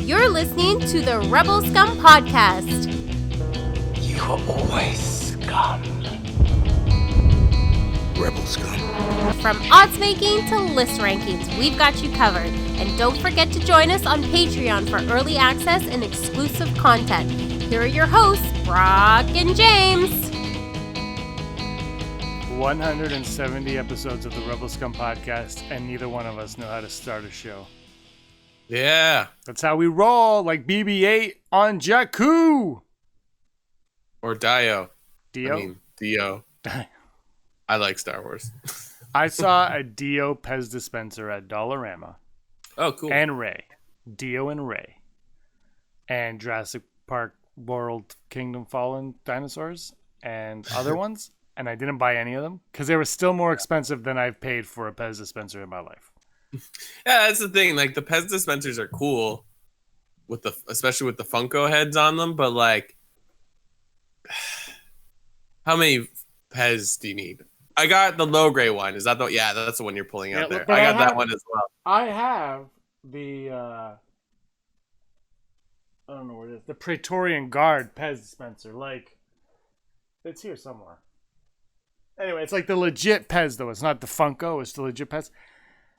You're listening to the Rebel Scum podcast. You are always scum. Rebel Scum. From odds making to list rankings, we've got you covered. And don't forget to join us on Patreon for early access and exclusive content. Here are your hosts, Brock and James. 170 episodes of the Rebel Scum podcast, and neither one of us know how to start a show. Yeah. That's how we roll, like BB-8 on Jakku. Or Dio. Dio? Dio. I like Star Wars. I saw a Dio Pez dispenser at Dollarama. Oh, cool. And Ray. Dio and Ray. And Jurassic Park World Kingdom Fallen dinosaurs and other ones. And I didn't buy any of them because they were still more expensive than I've paid for a Pez dispenser in my life. Yeah, that's the thing. Like, the Pez dispensers are cool, especially with the Funko heads on them. But, like, how many Pez do you need? I got the low gray one. Is that the? Yeah, that's the one you're pulling out there. I got that one as well. I have the I don't know where it is. The Praetorian Guard Pez dispenser. Like, it's here somewhere. Anyway, it's like the legit Pez though. It's not the Funko. It's the legit Pez.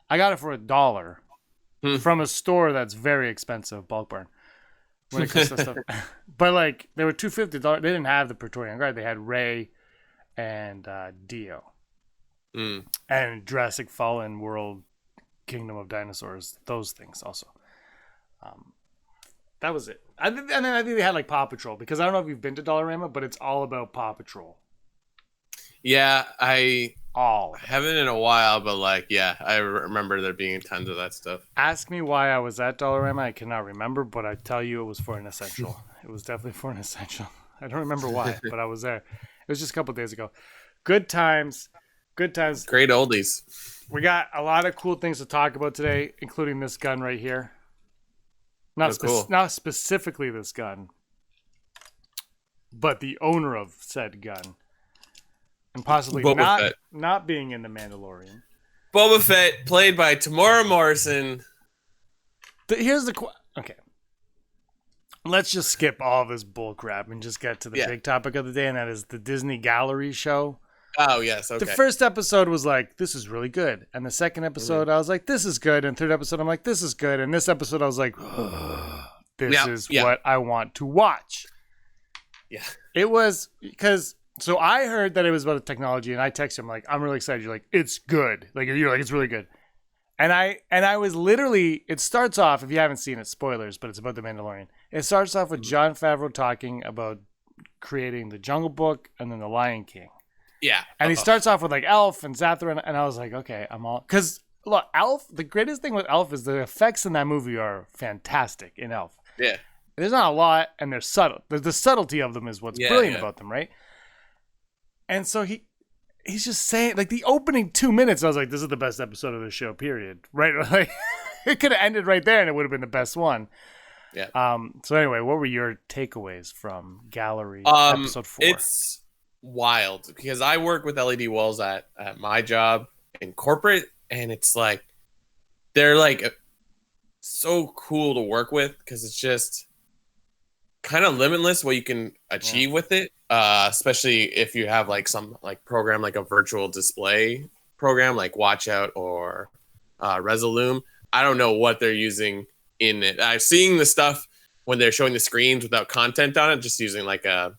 I got it for $1 from a store that's very expensive, Bulk Barn. When it comes to stuff, but like they were $250. They didn't have the Praetorian Guard. They had Ray and Dio and Jurassic Fallen World Kingdom of Dinosaurs. Those things also. That was it. And then I think they had like Paw Patrol because I don't know if you've been to Dollarama, but it's all about Paw Patrol. Yeah, I haven't in a while, but like, yeah, I remember there being tons of that stuff. Ask me why I was at Dollarama. I cannot remember, but I tell you it was for an essential. It was definitely for an essential. I don't remember why, but I was there. It was just a couple of days ago. Good times. Good times. Great oldies. We got a lot of cool things to talk about today, including this gun right here. Not specifically this gun, but the owner of said gun. And possibly not being in the Mandalorian. Boba Fett, played by Tamora Morrison. Okay. Let's just skip all this bull crap and just get to the big topic of the day, and that is the Disney Gallery show. Oh, yes, okay. The first episode was like, this is really good. And the second episode, I was like, this is good. And third episode, I'm like, this is good. And this episode, I was like, this is what I want to watch. Yeah. It was because... So I heard that it was about the technology, and I texted him like, "I'm really excited." You're like, "It's good." Like you're like, "It's really good." And I was literally. It starts off, if you haven't seen it, spoilers, but it's about the Mandalorian. It starts off with Jon Favreau talking about creating the Jungle Book and then the Lion King. Yeah, and he starts off with like Elf and Zathra, and I was like, "Okay, I'm all." Because look, Elf. The greatest thing with Elf is the effects in that movie are fantastic in Elf. Yeah, there's not a lot, and they're subtle. The subtlety of them is what's brilliant about them, right? And so he's just saying, like, the opening 2 minutes, I was like, this is the best episode of the show, period. Right? Like, it could have ended right there and it would have been the best one. Yeah. So anyway, what were your takeaways from Gallery episode 4? It's wild because I work with LED walls at my job in corporate, and it's like, they're like so cool to work with because it's just kind of limitless what you can achieve with it. Especially if you have like some like program like a virtual display program like Watchout or Resolume. I don't know what they're using in it. I've seen the stuff when they're showing the screens without content on it, just using like a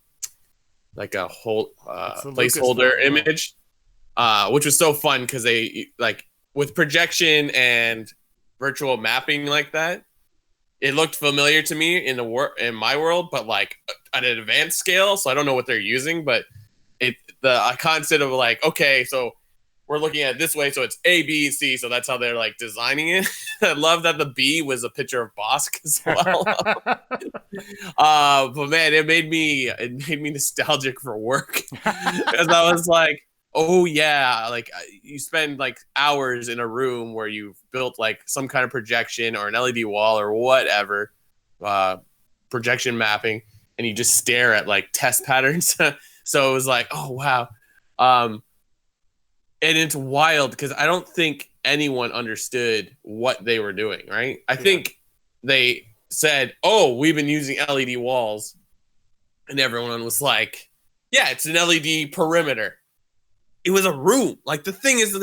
whole placeholder image, which was so fun because they like with projection and virtual mapping like that. It looked familiar to me in my world, but like at an advanced scale. So I don't know what they're using, but the concept of like, okay, so we're looking at it this way, so it's A, B, C. So that's how they're like designing it. I love that the B was a picture of Bosk as well. But man, it made me nostalgic for work because I was like, oh yeah, like you spend like hours in a room where you've built like some kind of projection or an LED wall or whatever, projection mapping, and you just stare at like test patterns. So it was like, oh wow. And it's wild because I don't think anyone understood what they were doing, right? I think they said, "Oh, we've been using LED walls," and everyone was like, "Yeah, it's an LED perimeter." It was a room. Like the thing is,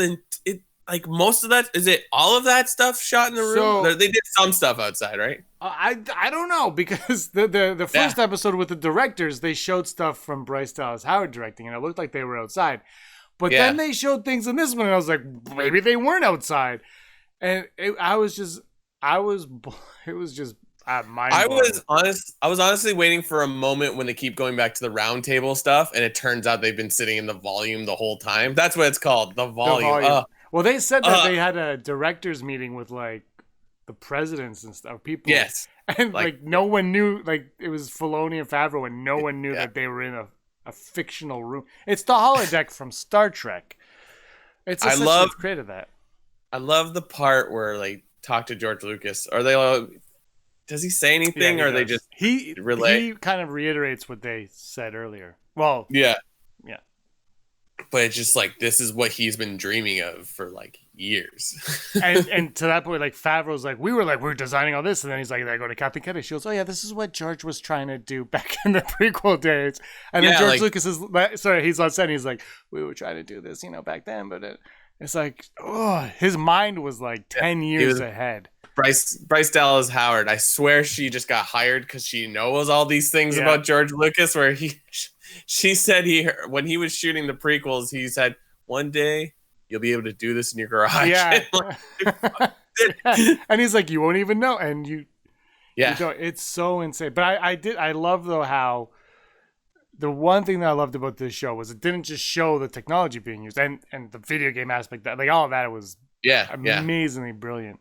it like most of that is it all of that stuff shot in the room. So- They did some stuff outside, right? I don't know, because the first episode with the directors, they showed stuff from Bryce Dallas Howard directing, and it looked like they were outside. But then they showed things in this one, and I was like, maybe they weren't outside. And it was just mind blowing. I was honestly waiting for a moment when they keep going back to the round table stuff, and it turns out they've been sitting in the volume the whole time. That's what it's called, the volume. Well, they said that they had a directors meeting with like the presidents and stuff, people. Yes, and like no one knew. Like it was Filoni and Favreau, and no one knew that they were in a fictional room. It's the holodeck from Star Trek. It's created that. I love the part where they talk to George Lucas. Are they all? Does he say anything, or they just relay? He kind of reiterates what they said earlier. Well, yeah. But it's just like this is what he's been dreaming of for like years. and to that point, like Favreau's like, we were designing all this, and then he's like, I go to Captain Kennedy. She goes, oh yeah, this is what George was trying to do back in the prequel days. And then George Lucas is sorry, he's on set. And he's like, we were trying to do this, back then, but it's like, oh, his mind was like 10 years ahead. Bryce Dallas Howard, I swear she just got hired because she knows all these things about George Lucas. Where she said when he was shooting the prequels, he said, one day you'll be able to do this in your garage. Yeah. And he's like, you won't even know. And you don't. It's so insane. But I love though how the one thing that I loved about this show was it didn't just show the technology being used and the video game aspect, that like all of that was amazingly brilliant.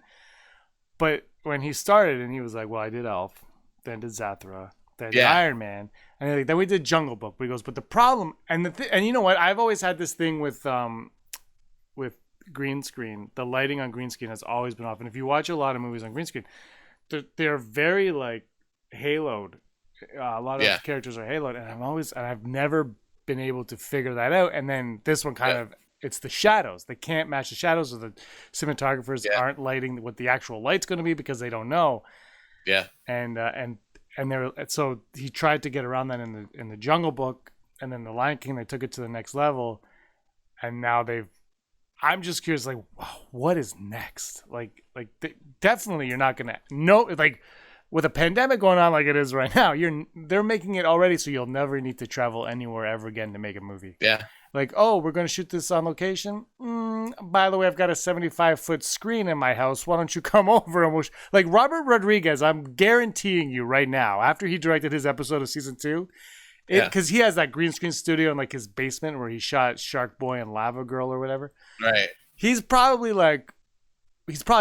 But when he started and he was like, well, I did Elf, then did Zathra, then did Iron Man, and then we did Jungle Book. But he goes, but the problem, and you know what? I've always had this thing with green screen. The lighting on green screen has always been off. And if you watch a lot of movies on green screen, they're very like haloed. A lot of characters are haloed, and I've never been able to figure that out. And then this one kind of. It's the shadows. They can't match the shadows, or the cinematographers aren't lighting what the actual light's going to be because they don't know. Yeah. And so he tried to get around that in the Jungle Book, and then the Lion King, they took it to the next level, and now I'm just curious, like, what is next? Like definitely you're not going to know, like with a pandemic going on like it is right now, they're making it already, so you'll never need to travel anywhere ever again to make a movie. Yeah. Like, oh, we're going to shoot this on location. By the way, I've got a 75-foot screen in my house. Why don't you come over and like Robert Rodriguez, I'm guaranteeing you right now, after he directed his episode of season 2, because he has that green screen studio in like his basement where he shot Shark Boy and Lava Girl or whatever. Right. He's probably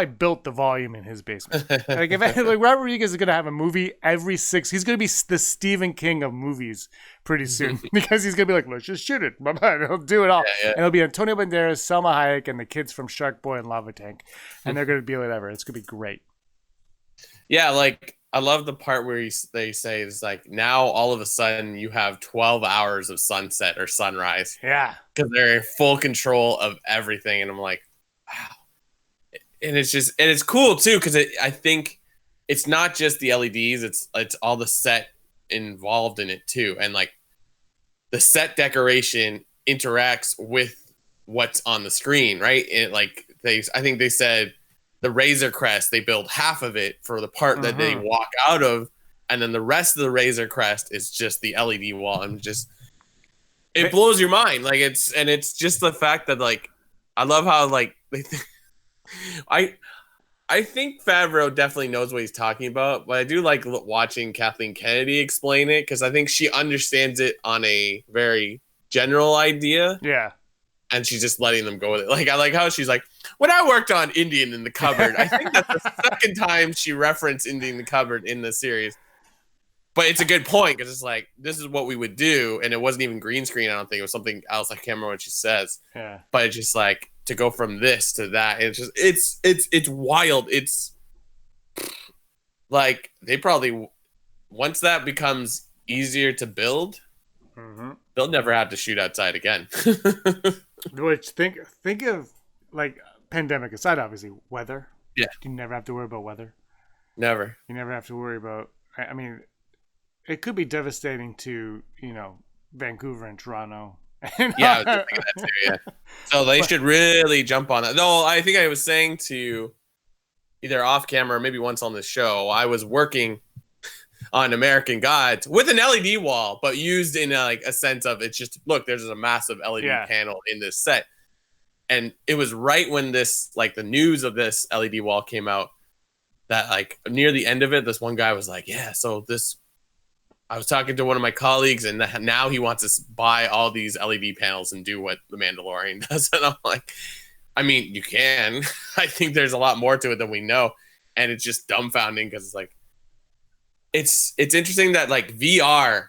built the volume in his basement. Like Robert Rodriguez is going to have a movie every 6. He's going to be the Stephen King of movies pretty soon because he's going to be like, let's just shoot it. He'll do it all. And it'll be Antonio Banderas, Selma Hayek, and the kids from Shark Boy and Lava Tank. And they're going to be whatever. It's going to be great. Yeah, like I love the part where they say it's like now all of a sudden you have 12 hours of sunset or sunrise. Yeah. Because they're in full control of everything. And I'm like, wow. And it's cool too, because I think it's not just the LEDs, it's all the set involved in it too, and like the set decoration interacts with what's on the screen, right? And like I think they said the Razor Crest, they build half of it for the part that they walk out of, and then the rest of the Razor Crest is just the LED wall, and it blows your mind. Like it's just the fact that like I love how like they. I think Favreau definitely knows what he's talking about, but I do like watching Kathleen Kennedy explain it because I think she understands it on a very general idea. Yeah. And she's just letting them go with it. Like I like how she's like, when I worked on Indian in the Cupboard, I think that's the second time she referenced Indian in the Cupboard in the series. But it's a good point because it's like, this is what we would do. And it wasn't even green screen, I don't think. It was something else. I can't remember what she says. Yeah. But it's just like, to go from this to that, it's wild. It's like they probably, once that becomes easier to build, they'll never have to shoot outside again. Which think of like pandemic aside, obviously weather. Yeah, you never have to worry about weather. Never. You never have to worry about. I mean, it could be devastating to Vancouver and Toronto. Yeah, I was just thinking that too, yeah. So they should really jump on that. No, I think I was saying to you, either off camera or maybe once on the show, I was working on American Gods with an LED wall, but used in a sense of it's just, look, there's a massive LED panel in this set. And it was right when this, the news of this LED wall came out that, near the end of it, this one guy was like, yeah, so this, I was talking to one of my colleagues, and now he wants us to buy all these LED panels and do what the Mandalorian does. And I'm like, I mean, you can. I think there's a lot more to it than we know. And it's just dumbfounding because it's interesting that VR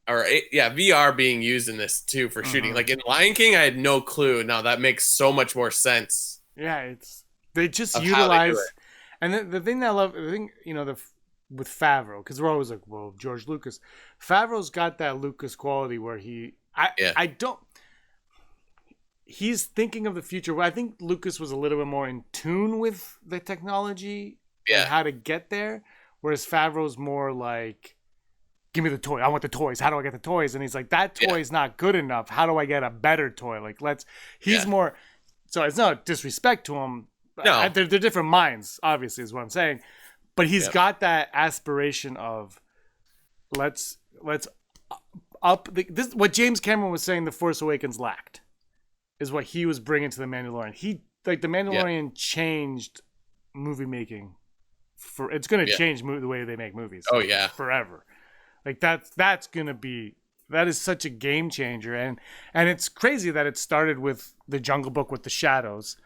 VR being used in this too for shooting. Like in Lion King, I had no clue. Now that makes so much more sense. Yeah, they just utilize, and the thing that I love, with Favreau, because we're always like, well, George Lucas, Favreau's got that Lucas quality where he's thinking of the future. Well, I think Lucas was a little bit more in tune with the technology and how to get there, whereas Favreau's more like, give me the toy. I want the toys. How do I get the toys? And he's like, that toy is not good enough. How do I get a better toy? He's more, so it's not disrespect to him. No. They're different minds, obviously, is what I'm saying. But he's got that aspiration of let's up this. What James Cameron was saying The Force Awakens lacked is what he was bringing to The Mandalorian. The Mandalorian changed movie making. It's going to change the way they make movies. Oh yeah, forever. That is such a game changer, and it's crazy that it started with the Jungle Book with the shadows,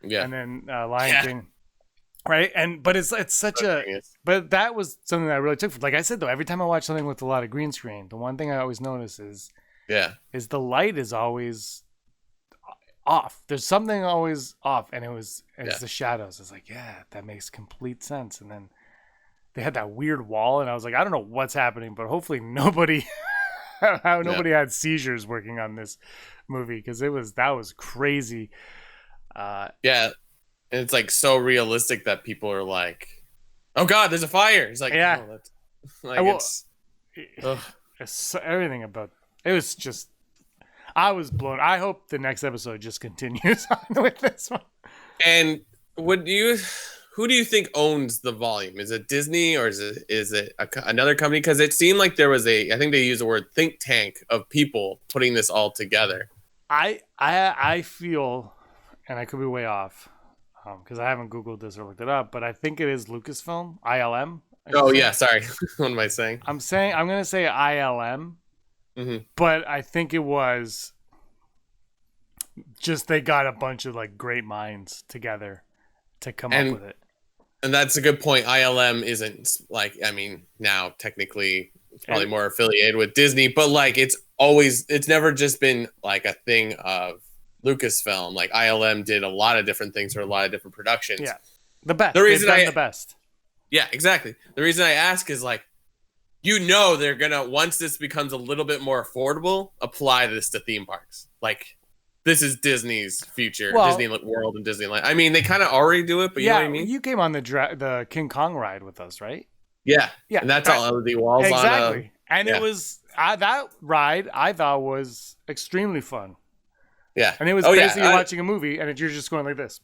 and then Lion King, right? But it's such but that was something that I really took from. Like I said though, every time I watch something with a lot of green screen, the one thing I always notice is the light is always off. There's something always off, and it's the shadows. It's like, that makes complete sense. And then they had that weird wall, and I was like, I don't know what's happening, but hopefully nobody had seizures working on this movie, because that was crazy. And it's so realistic that people are like, oh god, there's a fire. It's like, oh, that's it's everything about it was just, I was blown. I hope the next episode just continues on with this one. And who do you think owns the volume? Is it Disney, or is it another company? Because it seemed like there was I think they used the word think tank of people putting this all together. I feel, and I could be way off, because I haven't Googled this or looked it up, but I think it is Lucasfilm, ILM. Sorry. What am I saying? I'm going to say ILM, but I think it was just they got a bunch of great minds together to come up with it. And that's a good point. ILM isn't now technically it's probably more affiliated with Disney, but it's never just been a thing of Lucasfilm. ILM did a lot of different things for a lot of different productions. Yeah. The best. The best. Yeah, exactly. The reason I ask is they're gonna, once this becomes a little bit more affordable, apply this to theme parks. This is Disney's future, Disney World and Disneyland. I mean, they kind of already do it, but you know what I mean? You came on the King Kong ride with us, right? Yeah. And that's all LED walls on. Exactly. And it was, that ride I thought was extremely fun. Yeah. And it was basically watching a movie, and you're just going like this.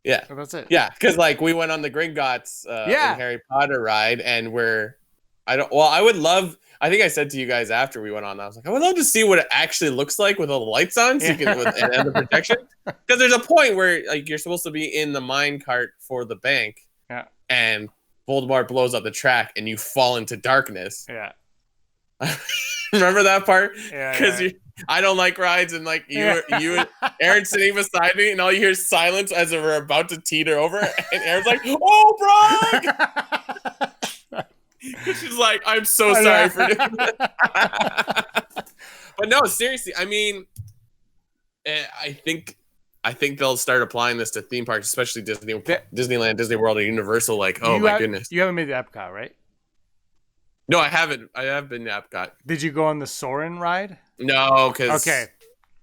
Yeah. So that's it. Yeah, because we went on the Gringotts Harry Potter ride, and I think I said to you guys after we went on, I was like, I would love to see what it actually looks like with all the lights on, so you can and the protection. Because there's a point where you're supposed to be in the mine cart for the bank, and Voldemort blows up the track, and you fall into darkness. Yeah. Remember that part? Yeah. Because I don't like rides, and you and Aaron sitting beside me, and all you hear is silence as if we're about to teeter over, and Aaron's like, "Oh, Brock!" She's like, I'm so sorry for doing that. But no, seriously, I mean, I think they'll start applying this to theme parks, especially Disneyland, Disney World, and Universal. My goodness. You haven't made the Epcot, right? No, I haven't. I have been to Epcot. Did you go on the Soarin' ride? No, because... Okay.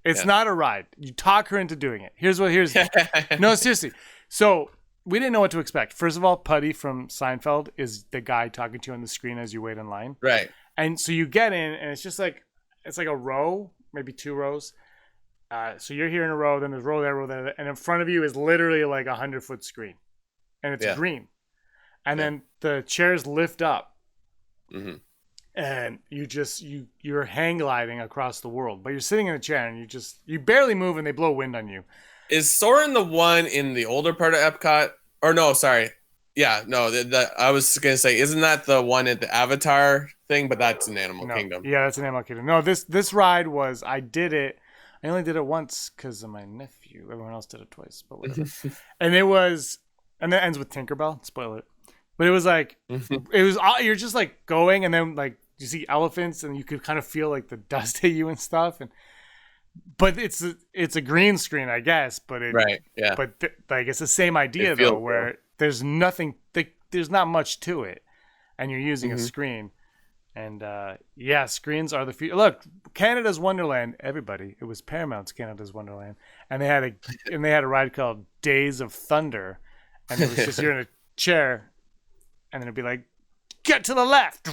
It's not a ride. You talk her into doing it. Here's no, seriously. So we didn't know what to expect. First of all, Putty from Seinfeld is the guy talking to you on the screen as you wait in line. Right. And so you get in, and it's just like a row, maybe 2 rows. So you're here in a row, then there's row there, and in front of you is literally like 100-foot screen, and it's green. And then the chairs lift up, and you're hang gliding across the world, but you're sitting in a chair, and you barely move, and they blow wind on you. Is Soren the one in the older part of Epcot? Or no, sorry. Yeah, no, I was going to say, isn't that the one at the Avatar thing? But that's in Animal Kingdom. Yeah, that's an Animal Kingdom. No, this ride was, I only did it once because of my nephew. Everyone else did it twice, but whatever. And that ends with Tinkerbell. Spoiler it. But it was like, you're just like going, and then like you see elephants, and you could kind of feel like the dust hit you and stuff. But it's a green screen, I guess. But right, yeah. But like it's the same idea though, where there's nothing, there's not much to it, and you're using a screen. And screens are the future. Look, Canada's Wonderland. Everybody, it was Paramount's Canada's Wonderland, and they had a ride called Days of Thunder, and it was just you're in a chair, and then it'd be like, get to the left.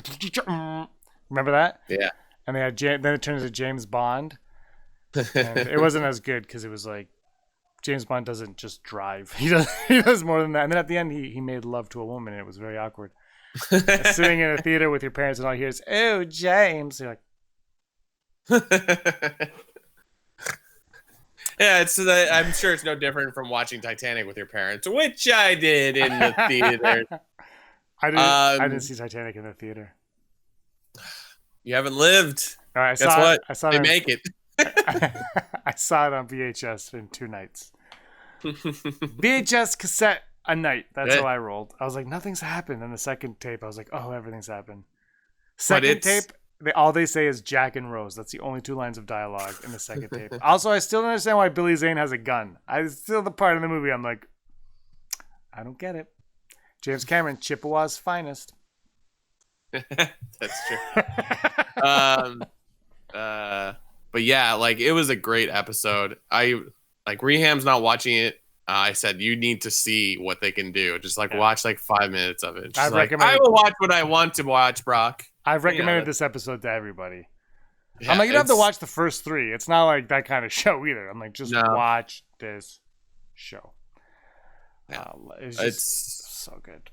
Remember that? Yeah. And they had then it turned into James Bond. And it wasn't as good because it was like James Bond doesn't just drive. He does more than that. And then at the end, he made love to a woman, and it was very awkward. Sitting in a theater with your parents, and all you hear is, "Oh, James." You're like, yeah, I'm sure it's no different from watching Titanic with your parents, which I did in the theater. I didn't see Titanic in the theater. You haven't lived. All right, Guess what? They make it. I saw it on VHS in 2 nights. VHS cassette a night. That's how I rolled. I was like, nothing's happened. And the second tape, I was like, oh, everything's happened. Second tape, all they say is Jack and Rose. That's the only 2 lines of dialogue in the second tape. Also, I still don't understand why Billy Zane has a gun. It's still the part in the movie I'm like, I don't get it. James Cameron, Chippewa's finest. That's true. But yeah, like it was a great episode. Reham's not watching it. I said you need to see what they can do. Just watch like 5 minutes of it. I will watch what I want to watch, Brock. I've recommended this episode to everybody. Yeah, I'm like, you don't have to watch the first 3. It's not like that kind of show either. I'm like, just watch this show. Yeah. It's so good.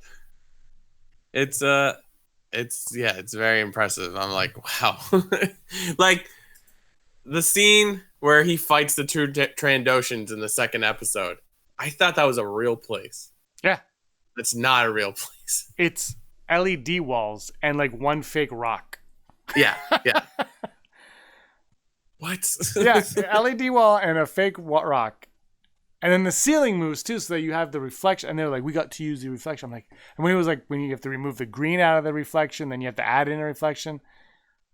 It's very impressive. I'm like, wow. Like the scene where he fights the 2 Trandoshans in the second episode. I thought that was a real place. Yeah. It's not a real place. It's LED walls and like 1 fake rock. Yeah. What? Yeah, LED wall and a fake rock. And then the ceiling moves too, so that you have the reflection. And they're like, we got to use the reflection. I'm like, and when it was like, when you have to remove the green out of the reflection, then you have to add in a reflection.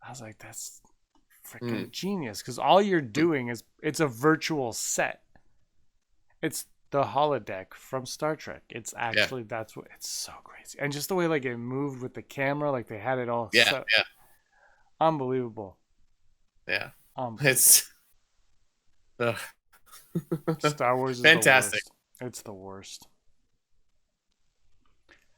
I was like, that's freaking genius. Because all you're doing is, it's a virtual set. It's the holodeck from Star Trek. It's actually, it's so crazy. And just the way like it moved with the camera, like they had it all set. Yeah. Unbelievable. Yeah. It's... Star Wars is fantastic. It's the worst.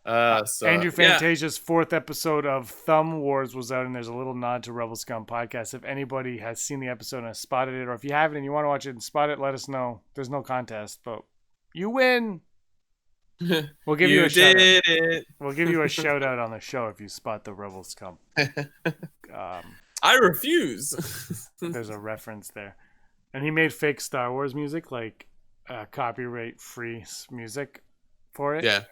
Andrew Fantasia's 4th episode of Thumb Wars was out, and there's a little nod to Rebel Scum podcast. If anybody has seen the episode and has spotted it, or if you haven't and you want to watch it and spot it, let us know. There's no contest, but you win. We'll give you a shout out. We'll give you a shout out on the show if you spot the Rebel Scum. I refuse. There's a reference there. And he made fake Star Wars music, like copyright-free music for it. Yeah.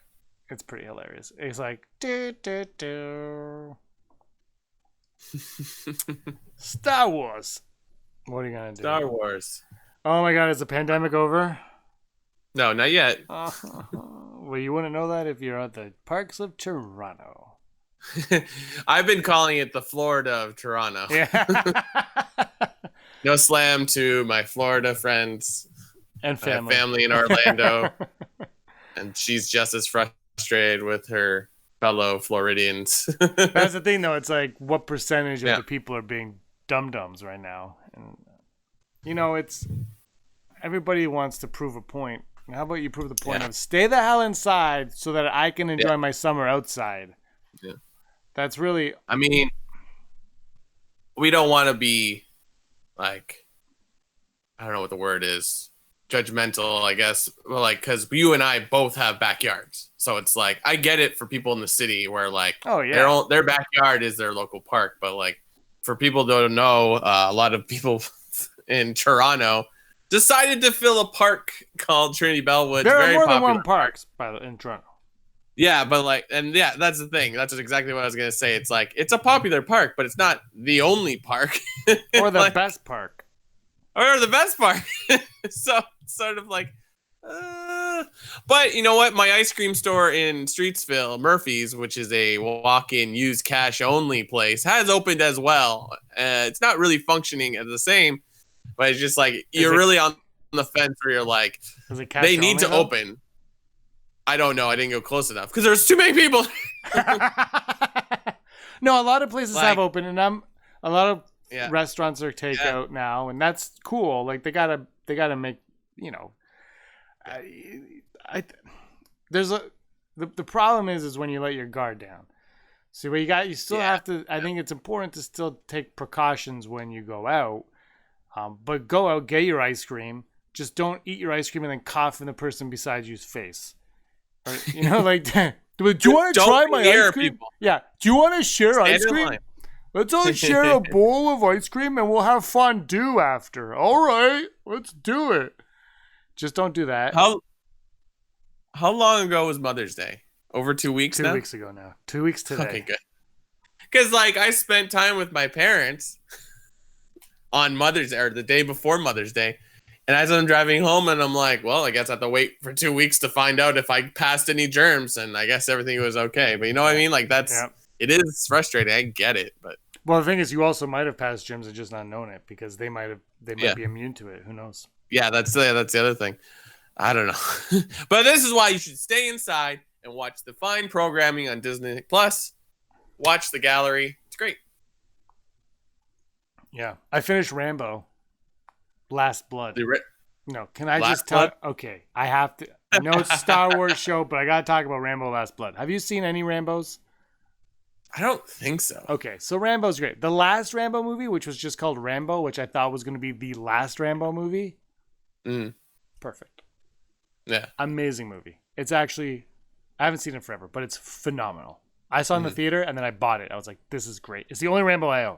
It's pretty hilarious. It's like, do, do, do. Star Wars. What are you going to do? Star Wars. Oh my God, is the pandemic over? No, not yet. Well, you wouldn't know that if you're at the parks of Toronto. I've been calling it the Florida of Toronto. Yeah. No slam to my Florida friends and family. Family in Orlando. And she's just as frustrated with her fellow Floridians. That's the thing, though. It's like, what percentage of the people are being dum-dums right now? And, it's... Everybody wants to prove a point. How about you prove the point Yeah. of stay the hell inside so that I can enjoy my summer outside? Yeah. That's really. I mean, we don't want to be like, I don't know what the word is, judgmental, I guess. Well, like, because you and I both have backyards, so it's like I get it for people in the city where like, Oh yeah, their backyard is their local park, but like for people who don't know, a lot of people in Toronto decided to fill a park called Trinity Bellwoods. there are very more than popular one parks in Toronto. Yeah, but like, and yeah, that's the thing. That's exactly what I was gonna say. It's like it's a popular park, but it's not the only park, Or the like, best park. or the best park. So it's sort of like, but you know what? My ice cream store in Streetsville, Murphy's, which is a walk-in, use cash only place, has opened as well. It's not really functioning as the same, but it's just like you're really on the fence where you're like, Is it cash they need only, to though? open. I don't know. I didn't go close enough because there's too many people. No, a lot of places Like- have opened, and a lot of Yeah. restaurants are takeout now, and that's cool. Like they gotta make, you know. There's the problem is when you let your guard down. See, what you still have to. I think it's important to still take precautions when you go out. But go out, get your ice cream. Just don't eat your ice cream and then cough in the person beside you's face. Or, you know, like, do you want to Don't try my scare ice cream? people. Yeah. Do you want to share Stand ice in cream? line. Let's all share a bowl of ice cream and we'll have fondue after. All right, let's do it. Just don't do that. How long ago was Mother's Day? Over 2 weeks 2 now? weeks ago now. 2 weeks today. Okay, good. Because like I spent time with my parents on Mother's Day or the day before Mother's Day. And as I'm driving home, and I'm like, well, I guess I have to wait for 2 weeks to find out if I passed any germs, and I guess everything was okay. But you know what I mean? Like it is frustrating. I get it, but Well, the thing is, you also might have passed gyms and just not known it because they might Yeah. be immune to it. Who knows? yeah, that's the other thing. I don't know, but this is why you should stay inside and watch the fine programming on Disney Plus. Watch the gallery; it's great. Yeah, I finished Rambo. Last Blood. No, can I Last just tell? Blood? Okay, I have to. I know it's a Star Wars show, but I gotta talk about Rambo: Last Blood. Have you seen any Rambos? I don't think so. Okay, so Rambo's great. The last Rambo movie, which was just called Rambo, which I thought was going to be the last Rambo movie, perfect. Yeah. Amazing movie. It's actually, I haven't seen it forever, but it's phenomenal. I saw it in the theater and then I bought it. I was like, this is great. It's the only Rambo I own.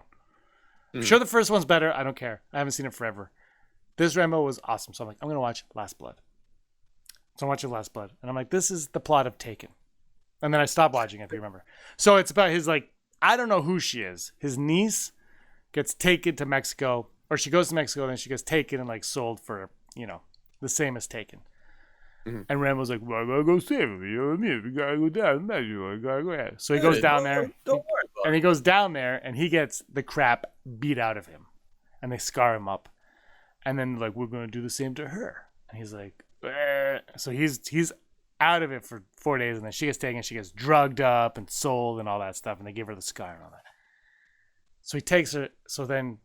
I'm sure the first one's better. I don't care. I haven't seen it forever. This Rambo was awesome. So I'm like, I'm going to watch Last Blood. So I'm watching Last Blood. And I'm like, this is the plot of Taken. And then I stopped watching it, if you remember. So it's about his, like, I don't know who she is. His niece gets taken to Mexico, or she goes to Mexico, and then she gets taken and, like, sold for, you know, the same as Taken. And Rambo's like, well, I gotta go save him. You know what I mean? We gotta go down. I gotta go ahead. So he goes down there. Don't worry about And he goes down there, and he gets the crap beat out of him. And they scar him up. And then, like, we're going to do the same to her. And he's like, "Eh." So he's out of it for 4 days, and then she gets taken, she gets drugged up and sold and all that stuff, and they give her the scar and all that. So he takes her, so then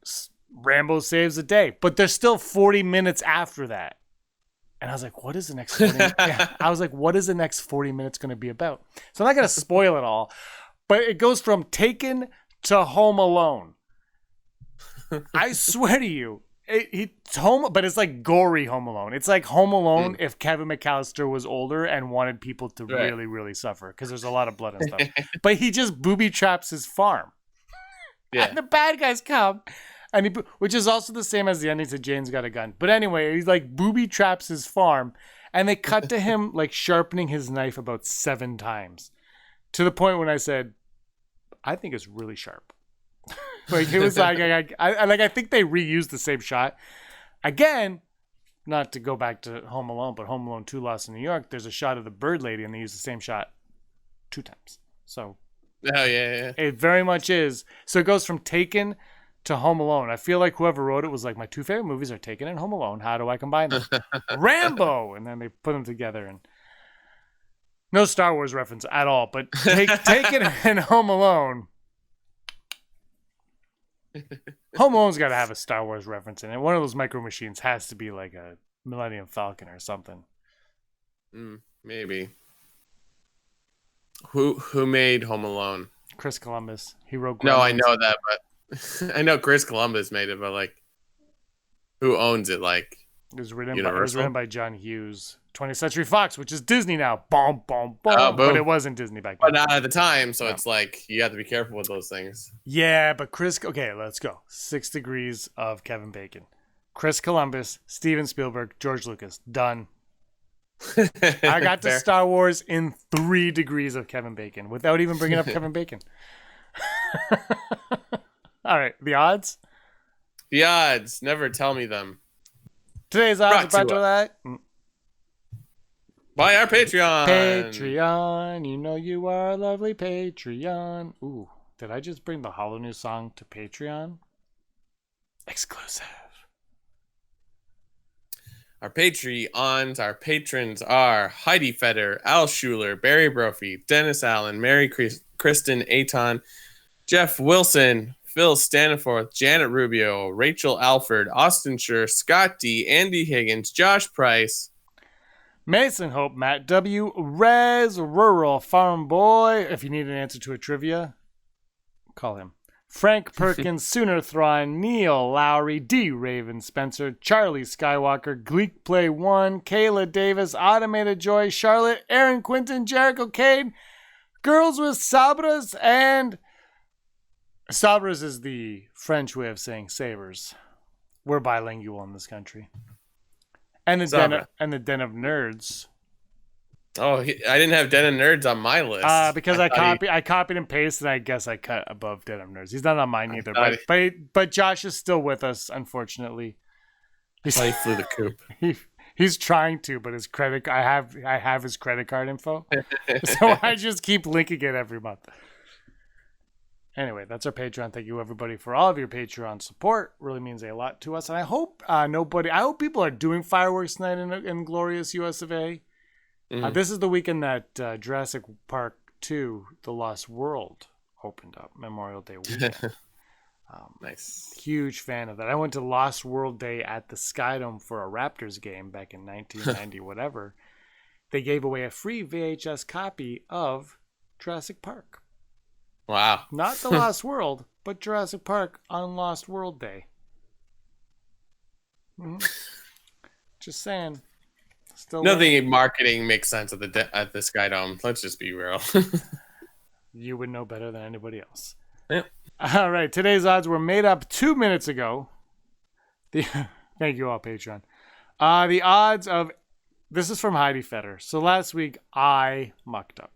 Rambo saves the day. But there's still 40 minutes after that. And I was like, what is the next 40 minutes? Yeah, I was like, what is the next 40 minutes going to be about? So I'm not going to spoil it all, but it goes from Taken to Home Alone. I swear to you, it's home, but it's like gory Home Alone. It's like Home Alone if Kevin McAllister was older and wanted people to really, really suffer because there's a lot of blood and stuff. But he just booby traps his farm. Yeah. And the bad guys come. And which is also the same as the ending to Jane's Got a Gun. But anyway, he's like booby traps his farm, and they cut to him like sharpening his knife about 7 times, to the point when I said, "I think it's really sharp." Like it was like I think they reused the same shot again. Not to go back to Home Alone, but Home Alone 2: Lost in New York. There's a shot of the bird lady, and they use the same shot 2 times. So Oh yeah. it very much is. So it goes from Taken to Home Alone. I feel like whoever wrote it was like, my 2 favorite movies are Taken and Home Alone. How do I combine them? Rambo! And then they put them together. And no Star Wars reference at all, but Taken and Home Alone. Home Alone's got to have a Star Wars reference in it. One of those micro machines has to be like a Millennium Falcon or something. Maybe. Who made Home Alone? Chris Columbus. He wrote. No, I Gremlins. know that, but I know Chris Columbus made it, but like, who owns it? Like, It was written Universal? by John Hughes. 20th Century Fox, which is Disney now. Boom, boom, boom. Oh, boom. But it wasn't Disney back But then. not at the time, so No. it's like you have to be careful with those things. Yeah, but Okay, let's go. 6 Degrees of Kevin Bacon. Chris Columbus, Steven Spielberg, George Lucas. Done. I got to Fair. Star Wars in 3 degrees of Kevin Bacon without even bringing up Kevin Bacon. All right, the odds. The odds. Never tell me them. Today's odds Brought about to to that. Buy our Patreon. Patreon, you know you are a lovely Patreon. Ooh, did I just bring the Hollow News song to Patreon? Exclusive. Our Patreons, our patrons are Heidi Feder, Al Schuler, Barry Brophy, Dennis Allen, Mary Kristen Aton, Jeff Wilson, Phil Staniforth, Janet Rubio, Rachel Alford, Austin Schur, Scott D, Andy Higgins, Josh Price, Mason Hope, Matt W, Rez, Rural Farm Boy. If you need an answer to a trivia, call him. Frank Perkins, Sooner Thrawn, Neil Lowry, D Raven Spencer, Charlie Skywalker, Gleek Play 1, Kayla Davis, Automated Joy, Charlotte, Aaron Quinton, Jericho Cade, Girls with Sabras, and Sabras is the French way of saying savers. We're bilingual in this country. And the Sabra. Den of Nerds. Oh, I didn't have Den and Nerds on my list. Because I copied and pasted, and I guess I cut above Den of Nerds. He's not on mine either, but Josh is still with us, unfortunately. He flew the coop. He's trying to, but his credit I have his credit card info, so I just keep linking it every month. Anyway, that's our Patreon. Thank you everybody for all of your Patreon support. Really means a lot to us, and I hope I hope people are doing fireworks tonight in glorious US of A. Mhm. This is the weekend that Jurassic Park 2: The Lost World opened up, Memorial Day weekend. Nice. Huge fan of that. I went to Lost World Day at the Skydome for a Raptors game back in 1990, whatever. They gave away a free VHS copy of Jurassic Park. Wow. Not The Lost World, but Jurassic Park on Lost World Day. Mhm. Just saying. Still Nothing marketing makes sense at the Skydome. Let's just be real. You would know better than anybody else. Yep. All right. Today's odds were made up 2 minutes ago. Thank you all, Patreon. The odds of... This is from Heidi Feder. So last week, I mucked up.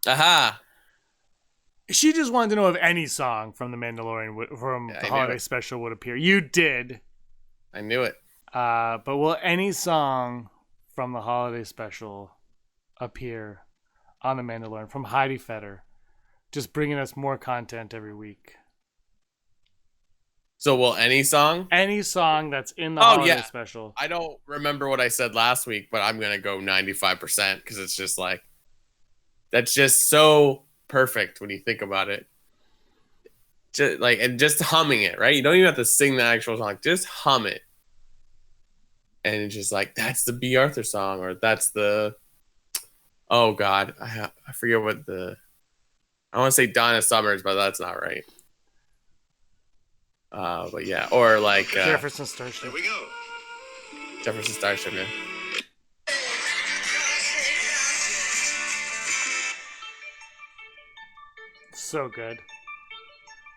Aha. She just wanted to know if any song from The Mandalorian, the holiday special would appear. You did. I knew it. But will any song from the holiday special appear on The Mandalorian? From Heidi Feder. Just bringing us more content every week. So will any song? Any song that's in the holiday special. I don't remember what I said last week, but I'm gonna go 95% because it's just like that's just so perfect when you think about it. Just humming it, right? You don't even have to sing the actual song; just hum it, and it's just like that's the B. Arthur song, or that's the. Oh God, I forget what the. I want to say Donna Summers, but that's not right. But yeah, or like Jefferson Starship. There we go. Jefferson Starship, yeah. So good.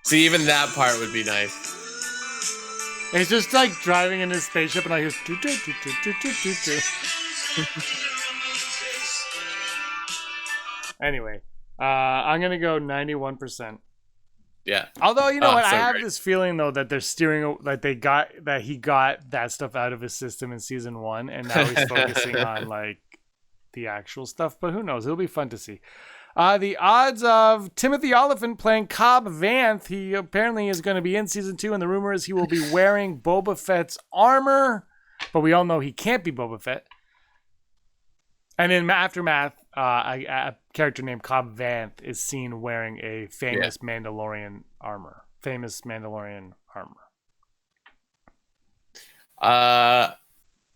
See, even that part would be nice. He's just like driving in his spaceship, and I hear. Anyway, I'm gonna go 91%. Yeah. Although you know what, so I have great. this feeling though that they're steering, that he got that stuff out of his system in season 1, and now he's focusing on like the actual stuff. But who knows? It'll be fun to see. The odds of Timothy Oliphant playing Cobb Vanth. He apparently is going to be in season 2, and the rumor is he will be wearing Boba Fett's armor. But we all know he can't be Boba Fett. And in Aftermath, a character named Cobb Vanth is seen wearing a famous Mandalorian armor.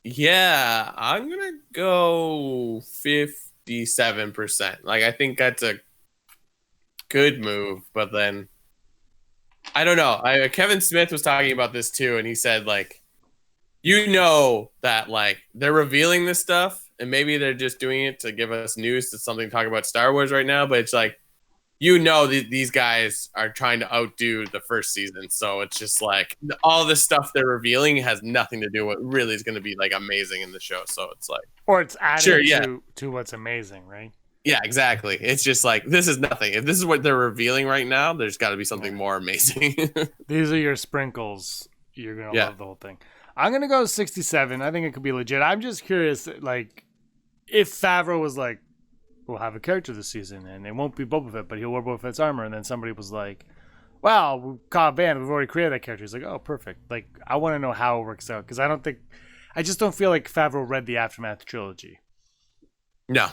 Yeah, I'm gonna go 57%. Like, I think that's a good move, but then I don't know. Kevin Smith was talking about this too, and he said like, that like they're revealing this stuff, and maybe they're just doing it to give us news to something to talk about Star Wars right now, but it's like these guys are trying to outdo the first season, so it's just like all this stuff they're revealing has nothing to do with what really is going to be like amazing in the show. So it's like, or it's adding sure, yeah. to what's amazing, right? Yeah, exactly. It's just like, this is nothing. If this is what they're revealing right now, there's got to be something more amazing. These are your sprinkles. You're gonna love the whole thing. I'm gonna go 67. I think it could be legit. I'm just curious, like, if Favreau was like, we'll have a character this season, and it won't be Boba Fett, but he'll wear Boba Fett's armor. And then somebody was like, "Wow, Cobb Vanth, we've already created that character." He's like, "Oh, perfect." Like, I want to know how it works out because I just don't feel like Favreau read the Aftermath trilogy. No,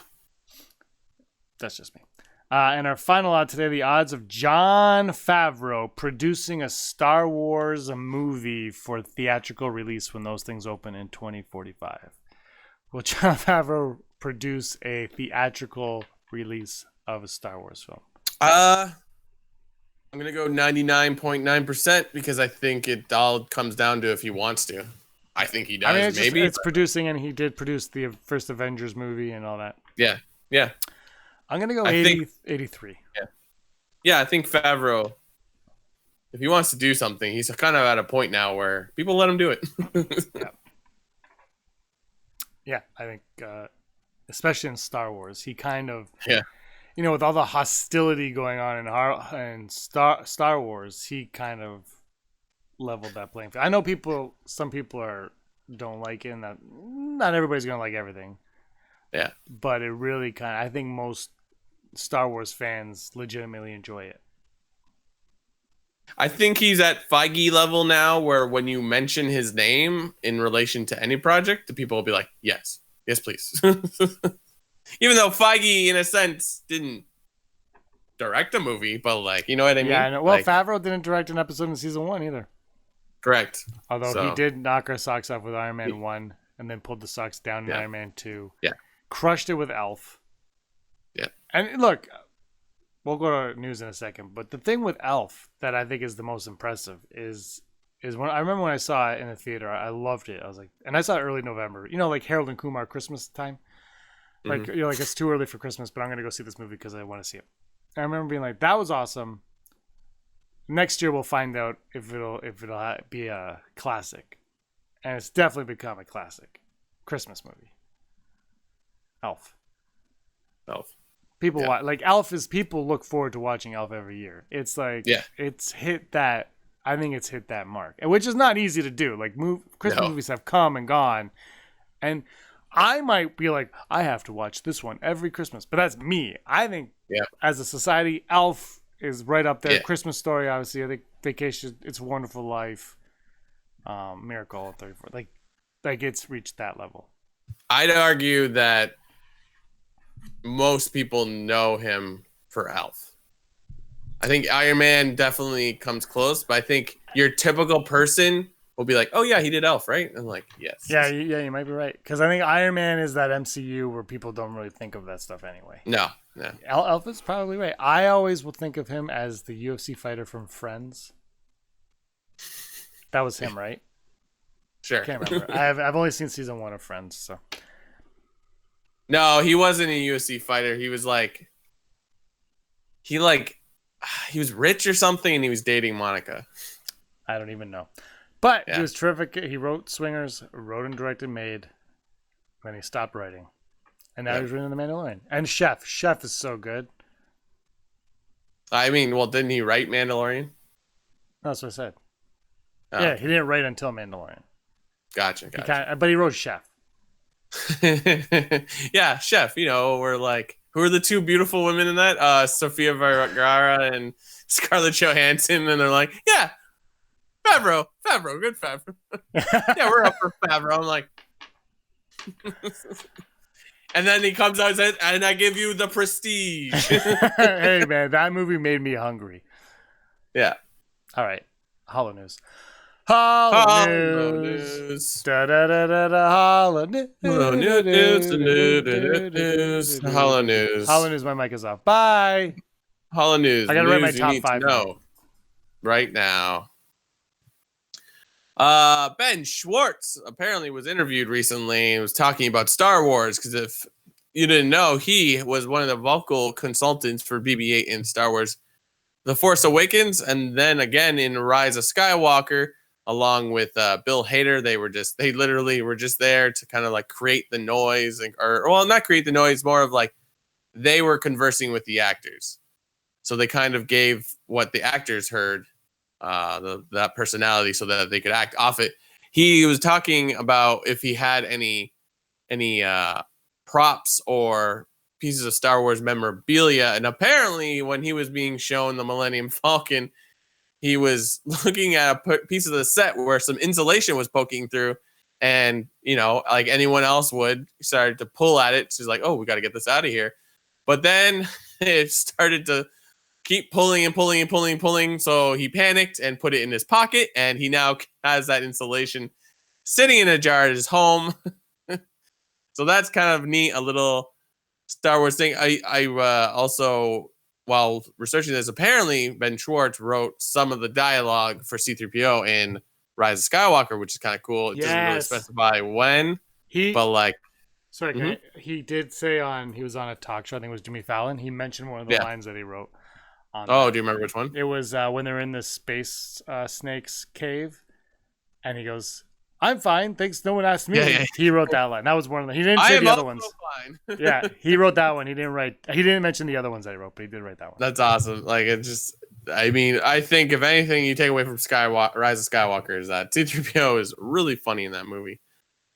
that's just me. And our final odd today: the odds of Jon Favreau producing a Star Wars movie for theatrical release when those things open in 2045. Will Jon Favreau produce a theatrical release of a Star Wars film? I'm gonna go 99.9% because I think it all comes down to if he wants to. I think he does. I mean, it's but producing, and he did produce the first Avengers movie and all that. Yeah. I'm gonna go 83. Yeah, I think Favreau, if he wants to do something, he's kind of at a point now where people let him do it. Yeah, I think, especially in Star Wars, he kind of, yeah, with all the hostility going on in Star Wars, he kind of leveled that playing field. I know some people don't like it, and that not everybody's gonna like everything. Yeah, but it really I think most Star Wars fans legitimately enjoy it. I think he's at Feige level now, where when you mention his name in relation to any project, the people will be like, yes, please. Even though Feige, in a sense, didn't direct a movie, but like, you know what I mean? Yeah, I know. Well, Favreau didn't direct an episode in season 1 either. Correct. Although he did knock our socks off with Iron Man 1 and then pulled the socks down in Iron Man 2. Yeah. Crushed it with Elf. Yeah. And look, we'll go to news in a second, but the thing with Elf that I think is the most impressive is when I remember when I saw it in the theater, I loved it. I was like, and I saw it early November, like Harold and Kumar Christmas time. Like, you're like, it's too early for Christmas, but I'm going to go see this movie because I want to see it. And I remember being like, that was awesome. Next year we'll find out if it'll be a classic. And it's definitely become a classic Christmas movie. Elf. People watch, like, Elf is, people look forward to watching Elf every year. It's like, it's hit that, I think it's hit that mark, which is not easy to do. Like, Christmas movies have come and gone, and I might be like, I have to watch this one every Christmas, but that's me. I think as a society, Elf is right up there. Christmas Story, obviously. I think Vacation, It's a Wonderful Life, Miracle on 34. Like it's reached that level. I'd argue that most people know him for Elf. I think Iron Man definitely comes close, but I think your typical person will be like, oh yeah, he did Elf, right? And like, yes. Yeah, you might be right. Because I think Iron Man is that MCU where people don't really think of that stuff anyway. No. Elf is probably right. I always will think of him as the UFC fighter from Friends. That was him, right? Sure. I can't remember. I've only seen season 1 of Friends, so. No, he wasn't a UFC fighter. He was he was rich or something, and he was dating Monica. I don't even know. But he was terrific. He wrote Swingers, wrote and directed Made. Then he stopped writing. And now he's writing The Mandalorian. And Chef. Chef is so good. I mean, well, didn't he write Mandalorian? That's what I said. Oh. Yeah, he didn't write until Mandalorian. Gotcha. But he wrote Chef. Yeah, Chef. We're like, who are the two beautiful women in that? Sofia Vergara and Scarlett Johansson. And they're like, yeah, Favreau, good Favreau. Yeah, we're up for Favreau. I'm like, and then he comes out and says, and I give you the prestige. Hey, man, that movie made me hungry. Yeah. All right. Hollow news. Hollow Hollow news. news. Da da da da da. Hollow news. Hollow news. Hollow news. Hollow news. My mic is off. Bye. Hollow news. I gotta write my News you top need to 5 know right now. Ben Schwartz apparently was interviewed recently and was talking about Star Wars, because if you didn't know, he was one of the vocal consultants for BB-8 in Star Wars The Force Awakens, and then again in Rise of Skywalker, along with Bill Hader. They literally were just there to kind of like create the noise, or not create the noise, more of like they were conversing with the actors. So they kind of gave what the actors heard, that personality, so that they could act off it. He was talking about if he had any props or pieces of Star Wars memorabilia, and apparently when he was being shown the Millennium Falcon, he was looking at a piece of the set where some insulation was poking through, and like anyone else would, started to pull at it. So he's like, "Oh, we got to get this out of here." But then it started to keep pulling and pulling and pulling and pulling. So he panicked and put it in his pocket, and he now has that insulation sitting in a jar at his home. So that's kind of neat, a little Star Wars thing. I also, while researching this, apparently Ben Schwartz wrote some of the dialogue for C-3PO in Rise of Skywalker, which is kind of cool. It doesn't really specify when, but like... Sorry, he did say he was on a talk show, I think it was Jimmy Fallon, he mentioned one of the lines that he wrote. Do you remember which one? It was when they're in the space snake's cave, and he goes, "I'm fine, thanks, no one asked me." Yeah. He wrote that line. That was one of them. He didn't say the other ones. Fine. Yeah, he wrote that one. He didn't mention the other ones that he wrote, but he did write that one. That's awesome. Like, it just, I mean, I think if anything you take away from Rise of Skywalker is that C-3PO is really funny in that movie.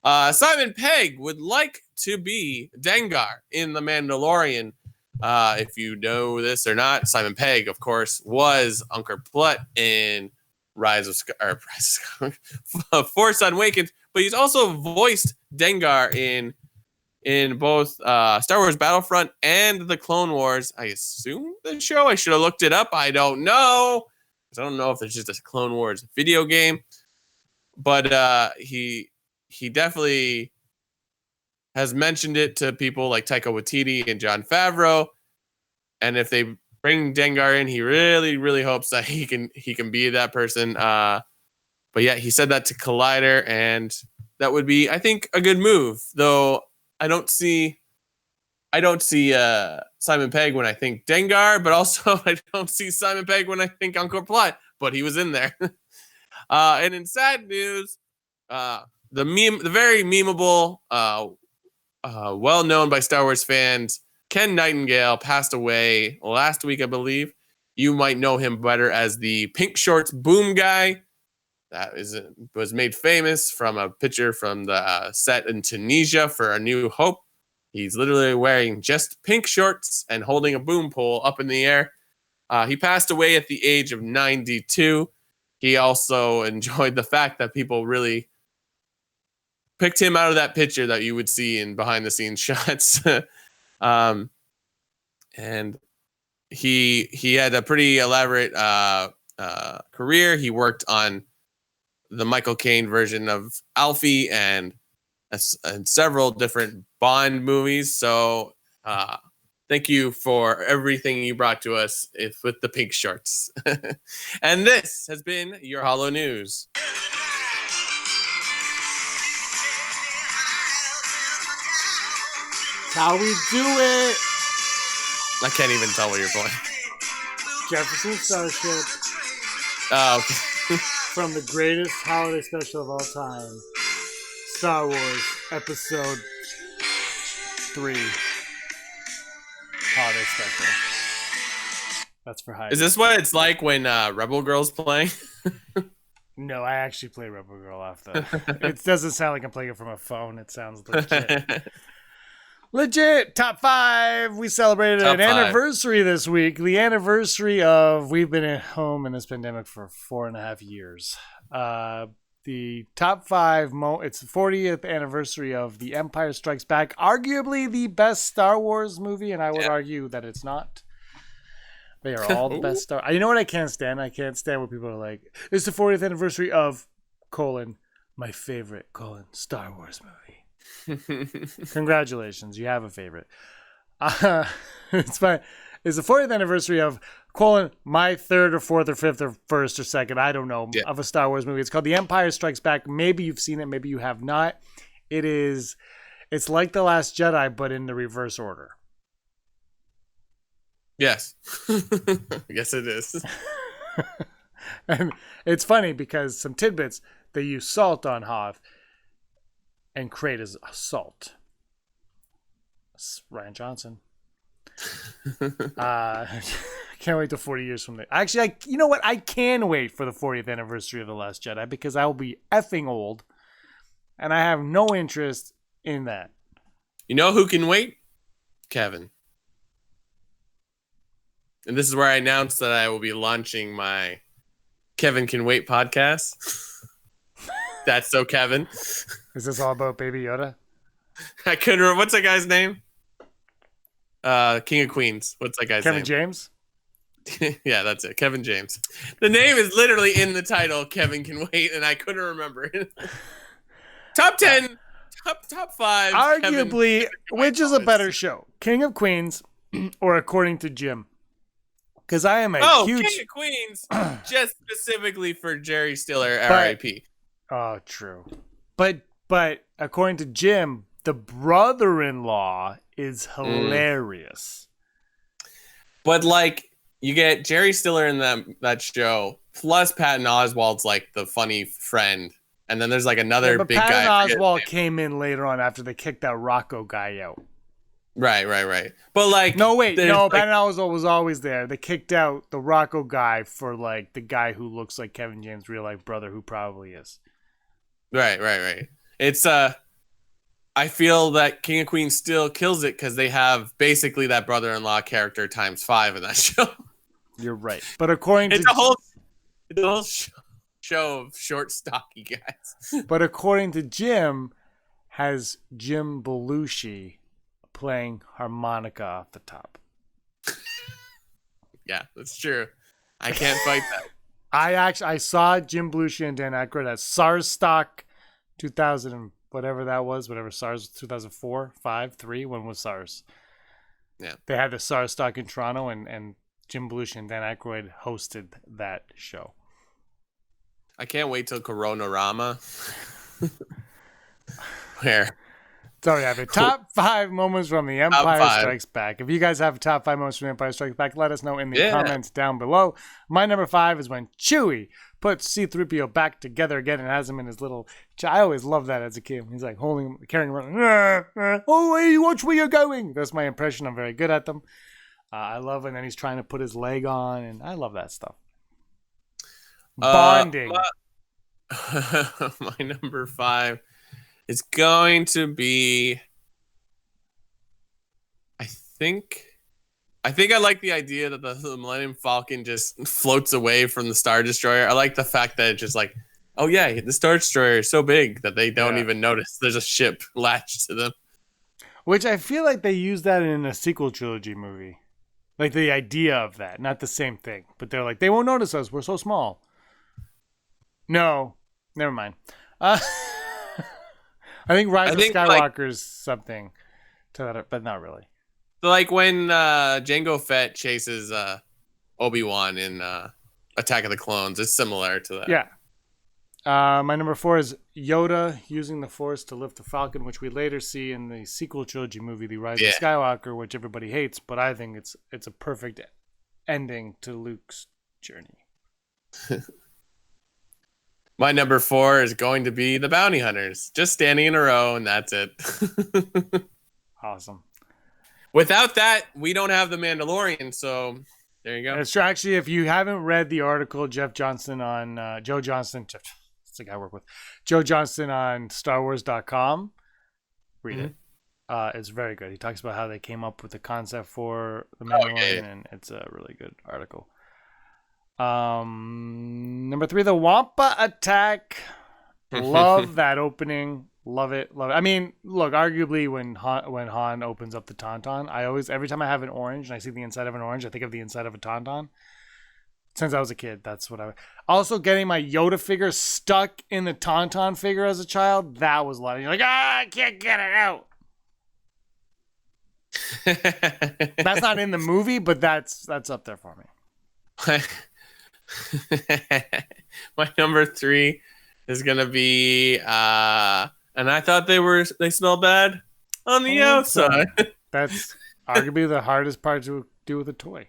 Simon Pegg would like to be Dengar in The Mandalorian. If you know this or not, Simon Pegg, of course, was Uncle Plutt in Force Awakens, but he's also voiced Dengar in both Star Wars Battlefront and the Clone Wars. I assume the show. I should have looked it up. I don't know. I don't know if there's just a Clone Wars video game, but he definitely has mentioned it to people like Taika Waititi and Jon Favreau. And if they bring Dengar in, he really, really hopes that he can be that person. But yeah, he said that to Collider, and that would be, I think, a good move. Though I don't see Simon Pegg when I think Dengar, but also I don't see Simon Pegg when I think Uncle Plutt. But he was in there. And in sad news, the very memeable, well known by Star Wars fans, Ken Nightingale passed away last week, I believe. You might know him better as the pink shorts boom guy. That was made famous from a picture from the set in Tunisia for A New Hope. He's literally wearing just pink shorts and holding a boom pole up in the air. He passed away at the age of 92. He also enjoyed the fact that people really picked him out of that picture that you would see in behind the scenes shots. And he had a pretty elaborate career. He worked on the Michael Caine version of Alfie and several different Bond movies. So thank you for everything you brought to us with the pink shorts. And this has been your Hollow News. How we do it. I can't even tell what you're playing. Jefferson Starship. Oh, okay. From the greatest holiday special of all time, Star Wars Episode 3 holiday special. That's for high. Is this what it's like when Rebel Girl's playing? No, I actually play Rebel Girl off the... It doesn't sound like I'm playing it from a phone. It sounds legit. Legit. Top 5. We celebrated an anniversary this week. The anniversary of... We've been at home in this pandemic for 4.5 years. The top 5... It's the 40th anniversary of The Empire Strikes Back. Arguably the best Star Wars movie, and I would argue that it's not. They are all the best Star... You know what I can't stand? I can't stand when people are like, it's the 40th anniversary of my favorite, Star Wars movie. Congratulations, you have a favorite. It's the 40th anniversary of, my third or fourth or fifth or first or second, I don't know, of a Star Wars movie. It's called The Empire Strikes Back. Maybe you've seen it, maybe you have not. It's like The Last Jedi, but in the reverse order. Yes. Yes, it is. And it's funny because some tidbits, they use salt on Hoth and crate is salt. Ryan Johnson. Can't wait till 40 years from there. Actually, you know what? I can wait for the 40th anniversary of The Last Jedi because I will be effing old and I have no interest in that. You know who can wait? Kevin. And this is where I announced that I will be launching my Kevin Can Wait podcast. That's so Kevin. Is this all about Baby Yoda? I couldn't remember. What's that guy's name? King of Queens. What's that guy's name? Kevin James? Yeah, that's it. Kevin James. The name is literally in the title, Kevin Can Wait, and I couldn't remember it. Top 10, top 5. Arguably, Kevin which is a better show? King of Queens or According to Jim? Because I am a huge... King of Queens, just specifically for Jerry Stiller, R.I.P. Oh, true. But according to Jim, the brother-in-law is hilarious. But like, you get Jerry Stiller in that show, plus Patton Oswalt's like the funny friend, and then there's like another big guy. Patton Oswalt came in later on after they kicked that Rocco guy out. Right. But like, Patton Oswalt was always there. They kicked out the Rocco guy for like the guy who looks like Kevin James' real life brother, who probably is. Right. It's I feel that King of Queens still kills it because they have basically that brother-in-law character times 5 in that show. You're right, but according to it's a whole show of short, stocky guys. But according to Jim, has Jim Belushi playing harmonica off the top. Yeah, that's true. I can't fight that. I saw Jim Belushi and Dan Aykroyd at SARS Stock 2000 and whatever that was, whatever SARS 2004, 5, 3. When was SARS? Yeah, they had the SARS Stock in Toronto, and Jim Belushi and Dan Aykroyd hosted that show. I can't wait till Corona-rama. Where? Sorry, I have a top 5 moments from The Empire Strikes Back. If you guys have top 5 moments from The Empire Strikes Back, let us know in the comments down below. My number 5 is when Chewie puts C-3PO back together again and has him in his little... I always loved that as a kid. He's like carrying him around. Oh, hey, watch where you're going. That's my impression. I'm very good at them. I love it. And then he's trying to put his leg on, and I love that stuff. Bonding. My number 5 is going to be... I think I like the idea that the Millennium Falcon just floats away from the Star Destroyer. I like the fact that it's just like, oh yeah, the Star Destroyer is so big that they don't even notice there's a ship latched to them. Which I feel like they used that in a sequel trilogy movie. Like the idea of that, not the same thing. But they're like, they won't notice us. We're so small. No, never mind. I think Rise of Skywalker's something to that, but not really. Like when Jango Fett chases Obi-Wan in Attack of the Clones, it's similar to that. Yeah. My number 4 is Yoda using the Force to lift the Falcon, which we later see in the sequel trilogy movie, The Rise of Skywalker, which everybody hates, but I think it's a perfect ending to Luke's journey. My number 4 is going to be the Bounty Hunters, just standing in a row, and that's it. Awesome. Without that, we don't have the Mandalorian, so there you go. It's true. Actually, if you haven't read the article, Joe Johnston, that's the guy I work with, Joe Johnston on StarWars.com, read it. It's very good. He talks about how they came up with the concept for the Mandalorian, and it's a really good article. Number 3, the Wampa attack. Love that opening. Love it. I mean, look, arguably when Han opens up the Tauntaun, every time I have an orange and I see the inside of an orange, I think of the inside of a Tauntaun. Since I was a kid, that's what I. Also, getting my Yoda figure stuck in the Tauntaun figure as a child, that was a lot. You're like, I can't get it out. That's not in the movie, but that's up there for me. My number 3 is gonna be and I thought they smell bad on the outside. That's arguably the hardest part to do with a toy.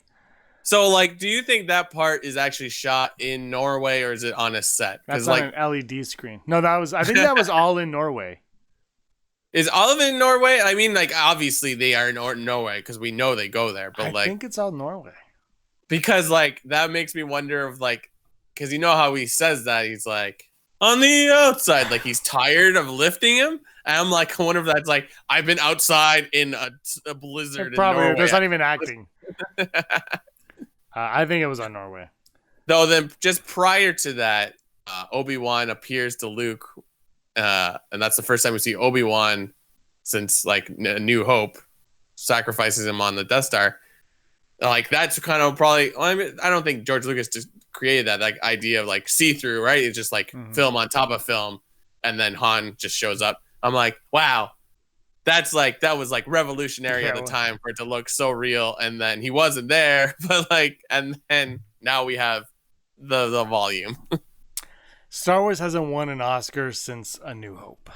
So, like, do you think that part is actually shot in Norway or is it on a set? That's like on an LED screen. No, I think that was all in Norway. Is all of it in Norway? I mean, like, obviously they are in Norway because we know they go there. But I think it's all Norway. Because, like, that makes me wonder of, like, because you know how he says that. He's like, on the outside. Like, he's tired of lifting him. And I'm like, I wonder if that's like, I've been outside in a blizzard Probably. in Norway. That's not even acting. I think it was on Norway. Though then just prior to that, Obi-Wan appears to Luke. And that's the first time we see Obi-Wan since, like, New Hope, sacrifices him on the Death Star. Like, that's kind of probably, I mean, I don't think George Lucas just created that, like, idea of, like, see-through, right? It's just like film on top of film, and then Han just shows up. I'm like, wow, that was like revolutionary at the time for it to look so real. And then he wasn't there, but like, and then now we have the volume. Star Wars hasn't won an Oscar since A New Hope.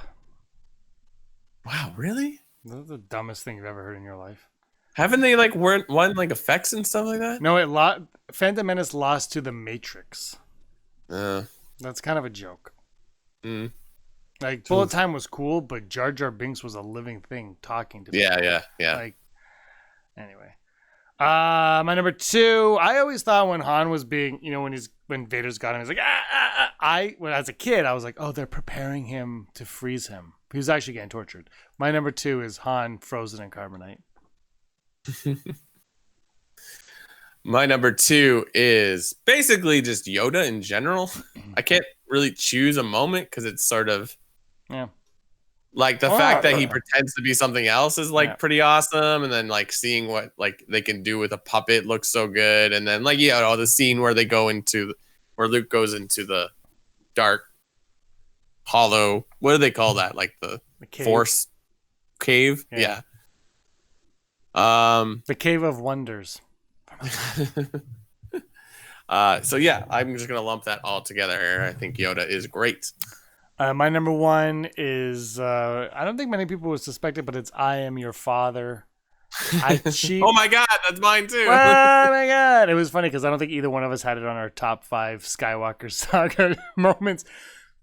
Wow, really? That's the dumbest thing you've ever heard in your life. Haven't they like won like effects and stuff like that? No, Phantom Menace lost to The Matrix. That's kind of a joke. Like, Bullet Time was cool, but Jar Jar Binks was a living thing talking to people. Yeah. Like, anyway. My number 2, I always thought when Han was being, when Vader's got him, he's like, when as a kid, I was like, oh, they're preparing him to freeze him. He was actually getting tortured. My number 2 is Han frozen in carbonite. My number 2 is basically just Yoda in general. I can't really choose a moment because it's sort of, like, the fact that he pretends to be something else is like pretty awesome, and then like seeing what like they can do with a puppet looks so good, and then like the scene where where Luke goes into the dark hollow, what do they call that, like the cave. Force cave? Yeah. The Cave of Wonders. So yeah, I'm just gonna lump that all together. I think Yoda is great. My number 1 is I don't think many people would suspect it, but it's I Am Your Father. Oh my god, that's mine too. Oh my god, it was funny because I don't think either one of us had it on our top 5 Skywalker saga moments.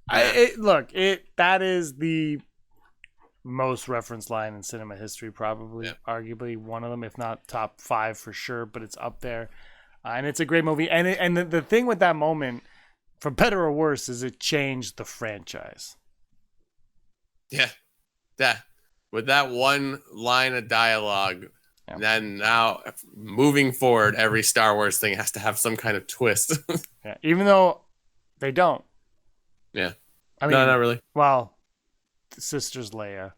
That is the most referenced line in cinema history, probably, arguably one of them, if not top 5 for sure, but it's up there. And it's a great movie. And the thing with that moment, for better or worse, is it changed the franchise. Yeah. With that one line of dialogue, then now moving forward, every Star Wars thing has to have some kind of twist. Even though they don't. Yeah. I mean, no, not really. Well, the sister's Leia,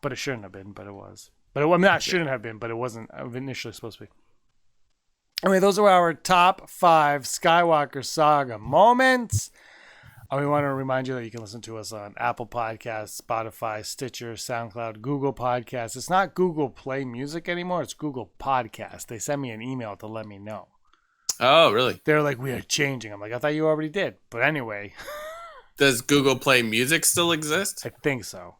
but it shouldn't have been, but it was. But it shouldn't have been, but it wasn't initially supposed to be. Anyway, those are our top 5 Skywalker Saga moments. And we want to remind you that you can listen to us on Apple Podcasts, Spotify, Stitcher, SoundCloud, Google Podcasts. It's not Google Play Music anymore. It's Google Podcasts. They sent me an email to let me know. Oh, really? They're like, we are changing. I'm like, I thought you already did. But anyway. Does Google Play Music still exist? I think so.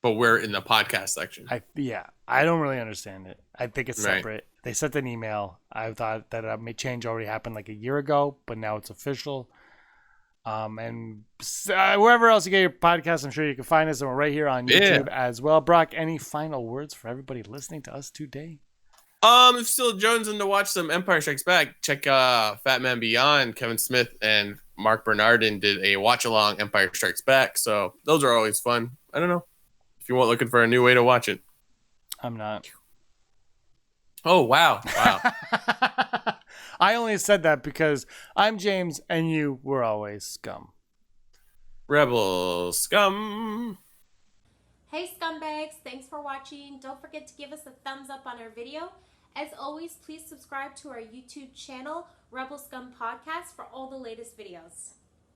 But we're in the podcast section. I don't really understand it. I think it's separate. Right. They sent an email. I thought that change already happened like a year ago, but now it's official. And wherever else you get your podcast, I'm sure you can find us. And we're right here on YouTube as well. Brock, any final words for everybody listening to us today? If still jonesing to watch some Empire Strikes Back, check Fat Man Beyond. Kevin Smith and Mark Bernardin did a watch along Empire Strikes Back, so those are always fun. I don't know if you want looking for a new way to watch it. I'm not. Oh wow. I only said that because I'm James and you were always scum. Rebel scum. Hey scumbags, thanks for watching. Don't forget to give us a thumbs up on our video. As always, please subscribe to our YouTube channel. Rebel Scum Podcast for all the latest videos.